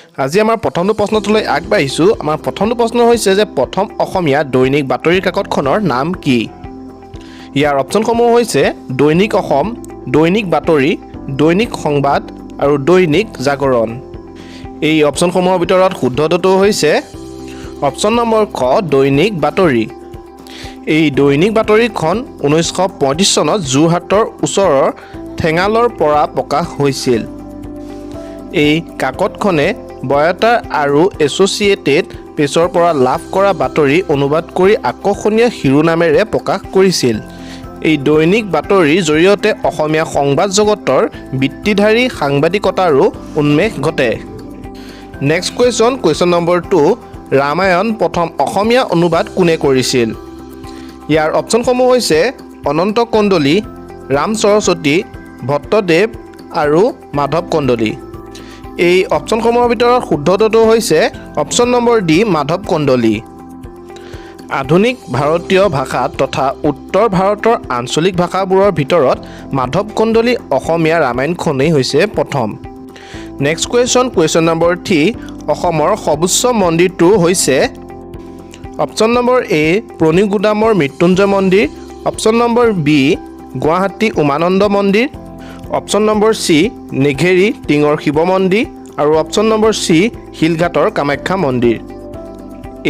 আজি আমাৰ প্ৰথমটো প্ৰশ্নটোলৈ আগবাঢ়িছোঁ। আমাৰ প্ৰথমটো প্ৰশ্ন হৈছে যে প্ৰথম অসমীয়া দৈনিক বাতৰি কাকতখনৰ নাম কি? ইয়াৰ অপশ্যনসমূহ হৈছে দৈনিক অসম, দৈনিক বাতৰি, দৈনিক সংবাদ আৰু দৈনিক জাগৰণ। এই অপশ্যনসমূহৰ ভিতৰত শুদ্ধটো হৈছে অপশ্যন নম্বৰ খ দৈনিক বাতৰি। এই দৈনিক বাতৰিখন 1935 চনত যোৰহাটৰ ওচৰৰ ঠেঙালৰ পৰা প্ৰকাশ হৈছিল। এই কাকতখনে বয়টাৰ আৰু এছ'চিয়েটেড প্ৰেছৰ পৰা লাভ কৰা বাতৰি অনুবাদ কৰি আকৰ্ষণীয় শিৰোনামেৰে প্ৰকাশ কৰিছিল। এই দৈনিক বাতৰিৰ জৰিয়তে অসমীয়া সংবাদ জগতৰ বৃত্তিধাৰী সাংবাদিকতাৰো উন্মেষ ঘটে। নেক্সট কুৱেশ্যন নম্বৰ 2 ৰামায়ণ প্ৰথম অসমীয়া অনুবাদ কোনে কৰিছিল? ইয়াৰ অপশ্যনসমূহ হৈছে অনন্ত কণ্ডলী, ৰাম সৰস্বতী, ভট্টদেৱ আৰু মাধৱ কণ্ডলী। এই অপশ্যনসমূহৰ ভিতৰত শুদ্ধটো হৈছে option number D Madhav Kandali. আধুনিক ভাৰতীয় ভাষা তথা উত্তৰ ভাৰতৰ আঞ্চলিক ভাষাবোৰৰ ভিতৰত মাধৱ কণ্ডলী অসমীয়া ৰামায়ণখনেই হৈছে প্ৰথম। নেক্সট কুৱেশ্যন নম্বৰ 3 অসমৰ সৰ্বোচ্চ মন্দিৰটো হৈছে অপশ্যন নম্বৰ এ প্ৰণিগুদামৰ মৃত্যুঞ্জয় মন্দিৰ, option number B Guwahati Umananda মন্দিৰ, অপশ্যন নম্বৰ চি নেঘেৰী টিঙৰ শিৱ মন্দিৰ আৰু অপশ্যন নম্বৰ চি শিলঘাটৰ কামাখ্যা মন্দিৰ।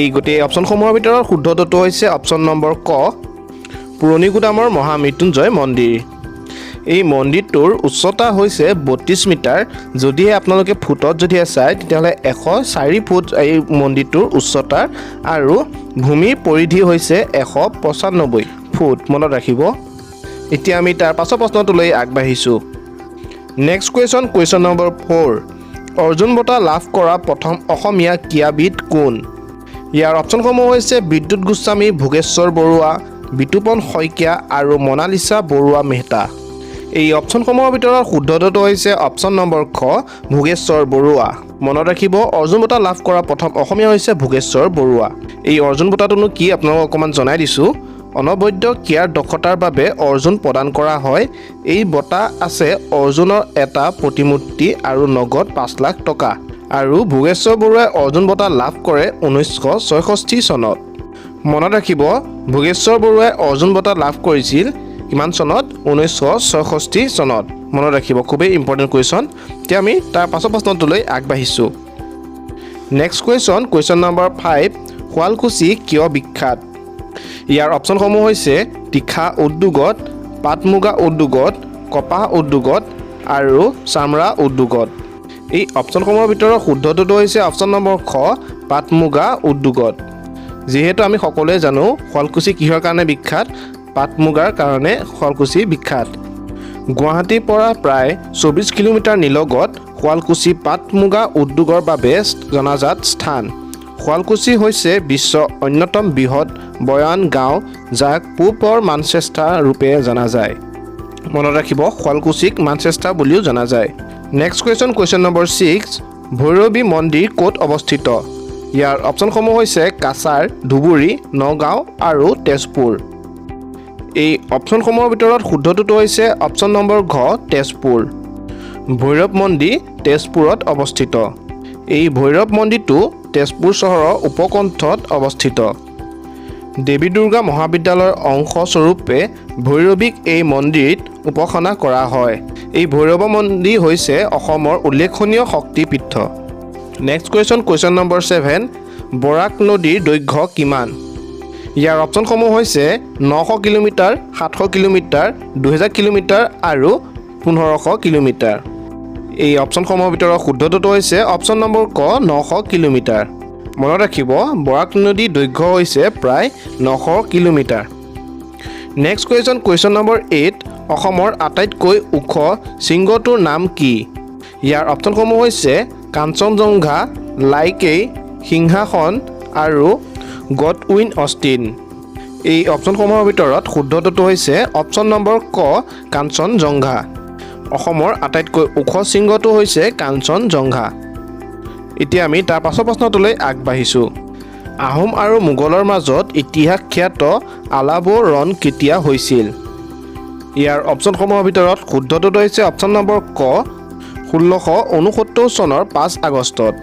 এই গোটেই অপশ্যনসমূহৰ ভিতৰত শুদ্ধটো হৈছে অপশ্যন নম্বৰ ক পুৰণিগুদামৰ মহামৃত্যুঞ্জয় মন্দিৰ। এই মন্দিৰটোৰ উচ্চতা হৈছে 32 মিটাৰ। যদিহে আপোনালোকে ফুটত যদিহে চায় তেতিয়াহ'লে 104 ফুট এই মন্দিৰটোৰ উচ্চতা আৰু ভূমিৰ পৰিধি হৈছে 195 ফুট। মনত ৰাখিব। এতিয়া আমি তাৰ পাছৰ প্ৰশ্নটোলৈ আগবাঢ়িছোঁ। নেক্সট কুৱেশ্যন নম্বৰ 4 অৰ্জুন বঁটা লাভ কৰা প্ৰথম অসমীয়া ক্ৰীড়াবিদ কোন? ইয়াৰ অপশ্যনসমূহ হৈছে বিদ্যুৎ গোস্বামী, ভোগেশ্বৰ বৰুৱা, বিতুপন শইকীয়া আৰু মনালিছা বৰুৱা মেহতা। এই অপশ্যনসমূহৰ ভিতৰত শুদ্ধটো হৈছে অপশ্যন নম্বৰ খ ভোগেশ্বৰ বৰুৱা। মনত ৰাখিব অৰ্জুন বঁটা লাভ কৰা প্ৰথম অসমীয়া হৈছে ভোগেশ্বৰ বৰুৱা। এই অৰ্জুন বঁটাটোনো কি আপোনালোকক অকণমান জনাই দিছোঁ। অনবদ্য ক্ৰীড়াৰ দক্ষতাৰ বাবে অৰ্জুন প্ৰদান কৰা হয়। এই বঁটা আছে অৰ্জুনৰ এটা প্ৰতিমূৰ্তি আৰু নগদ 5 লাখ টকা। আৰু ভোগেশ্বৰ বৰুৱাই অৰ্জুন বঁটা লাভ কৰে 1966 চনত। মনত ৰাখিব ভোগেশ্বৰ বৰুৱাই অৰ্জুন বঁটা লাভ কৰিছিল কিমান চনত? 1966 চনত। মনত ৰাখিব, খুবেই ইম্পৰ্টেণ্ট কুৱেশ্যন। এতিয়া আমি তাৰ পাছৰ প্ৰশ্নটোলৈ আগবাঢ়িছোঁ। নেক্সট কুৱেশ্যন নম্বৰ 5 শুৱালকুছি কিয় বিখ্যাত? ইয়াৰ অপশ্যনসমূহ হৈছে তীখা উদ্যোগত, পাট মুগা উদ্যোগত, কপাহ উদ্যোগত আৰু চামৰা উদ্যোগত। এই অপশ্যনসমূহৰ ভিতৰত শুদ্ধটো হৈছে অপশ্যন নম্বৰ খ পাট মুগা উদ্যোগত। যিহেতু আমি সকলোৱে জানো শুৱালকুছি কিহৰ কাৰণে বিখ্যাত? পাট মুগাৰ কাৰণে শুৱালকুছি বিখ্যাত। গুৱাহাটীৰ পৰা প্ৰায় 24 কিলোমিটাৰ নিলগত শুৱালকুছি পাট মুগা উদ্যোগৰ বাবে জনাজাত স্থান। শুৱালকুছি হৈছে বিশ্বৰ অন্যতম বৃহৎ বয়ান গাঁও, যাক পূবৰ মানচেষ্টাৰ ৰূপে জনা যায়। মনত ৰাখিব শুৱালকুছিক মানচেষ্টাৰ বুলিও জনা যায়। নেক্সট কুৱেশ্যন নম্বৰ 6 ভৈৰৱী মন্দিৰ ক'ত অৱস্থিত? ইয়াৰ অপশ্যনসমূহ হৈছে কাছাৰ, ধুবুৰী, নগাঁও আৰু তেজপুৰ। এই অপশ্যনসমূহৰ ভিতৰত শুদ্ধটো হৈছে অপশ্যন নম্বৰ ঘ তেজপুৰ। ভৈৰৱ মন্দিৰ তেজপুৰত অৱস্থিত। এই ভৈৰৱ মন্দিৰটো তেজপুৰ চহৰৰ উপকণ্ঠত অৱস্থিত। দেৱী দুৰ্গা মহাবিদ্যালয়ৰ অংশস্বৰূপে ভৈৰৱীক এই মন্দিৰত উপাসনা কৰা হয়। এই ভৈৰৱ মন্দিৰ হৈছে অসমৰ উল্লেখনীয় শক্তিপীঠ। নেক্সট কুৱেশ্যন নম্বৰ 7 বৰাক নদীৰ দৈৰ্ঘ্য কিমান? ইয়াৰ অপশ্যনসমূহ হৈছে 900 কিলোমিটাৰ, 700 কিলোমিটাৰ, 2000 কিলোমিটাৰ আৰু 1500 কিলোমিটাৰ। এই অপশ্যনসমূহৰ ভিতৰত শুদ্ধটো হৈছে অপশ্যন নম্বৰ ক 900 কিলোমিটাৰ। মনত ৰাখিব বৰাক নদীৰ দৈৰ্ঘ্য হৈছে প্ৰায় 900 কিলোমিটাৰ। নেক্সট কুৱেশ্যন নম্বৰ 8 অসমৰ আটাইতকৈ ওখ শৃংগটোৰ নাম কি? ইয়াৰ অপশ্যনসমূহ হৈছে কাঞ্চনজংঘা, লাইকেই, সিংহাসন আৰু গডউইন অষ্টিন। এই অপশ্যনসমূহৰ ভিতৰত শুদ্ধটো হৈছে অপশ্যন নম্বৰ ক কাঞ্চনজংঘা। অসমৰ আটাইতকৈ ওখ শৃংগটো হৈছে কাঞ্চনজংঘা। এতিয়া আমি তাৰ পাছৰ প্ৰশ্নটোলৈ আগবাঢ়িছোঁ। আহোম আৰু মোগলৰ মাজত ইতিহাস খ্যাত আলাবো ৰণ কেতিয়া হৈছিল? ইয়াৰ অপশ্যনসমূহৰ ভিতৰত শুদ্ধটো হৈছে অপশ্যন নম্বৰ ক 1669 চনৰ 5 আগষ্টত।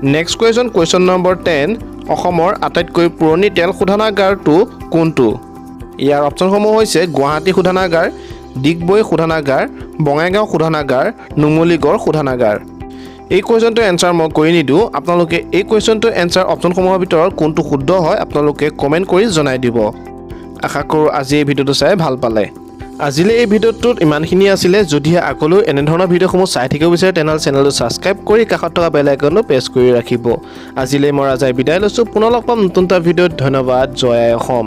নেক্সট কুৱেশ্যন নম্বৰ 10 অসমৰ আটাইতকৈ পুৰণি তেল শোধনাগাৰটো কোনটো ইয়াৰ অপচনসমূহ হৈছে গুৱাহাটী শোধনাগাৰ ডিগবৈ শোধনাগাৰ বঙাইগাঁও শোধনাগাৰ নুমলীগড় শোধনাগাৰ এই কুৱেশ্যনটোৰ এনসাৰ মই কৈ নিদিওঁ আপোনালোকে এই কুৱেশ্যনটোৰ এনসাৰ অপচনসমূহৰ ভিতৰত কোনটো শুদ্ধ হয় আপোনালোকে কমেন্ট কৰি জনাই দিব আশা কৰোঁ আজি এই ভিডিঅ'টো চাই ভাল পালে আজিলে এই ভিডিঅ'টোত ইমানখিনি আছিলে যদিহে আগলৈ এনে ধৰণৰ ভিডিঅ'সমূহ চাই থাকিব বিচাৰে চেনেলটো সাবস্ক্ৰাইব কৰি কাষত থকা বেল আইকনটো প্ৰেছ কৰি ৰাখিব আজিলে মই ৰাজাই বিদায় লৈছোঁ পুনৰ লগ পাম নতুন এটা ভিডিঅ'ত ধন্যবাদ জয় আই অসম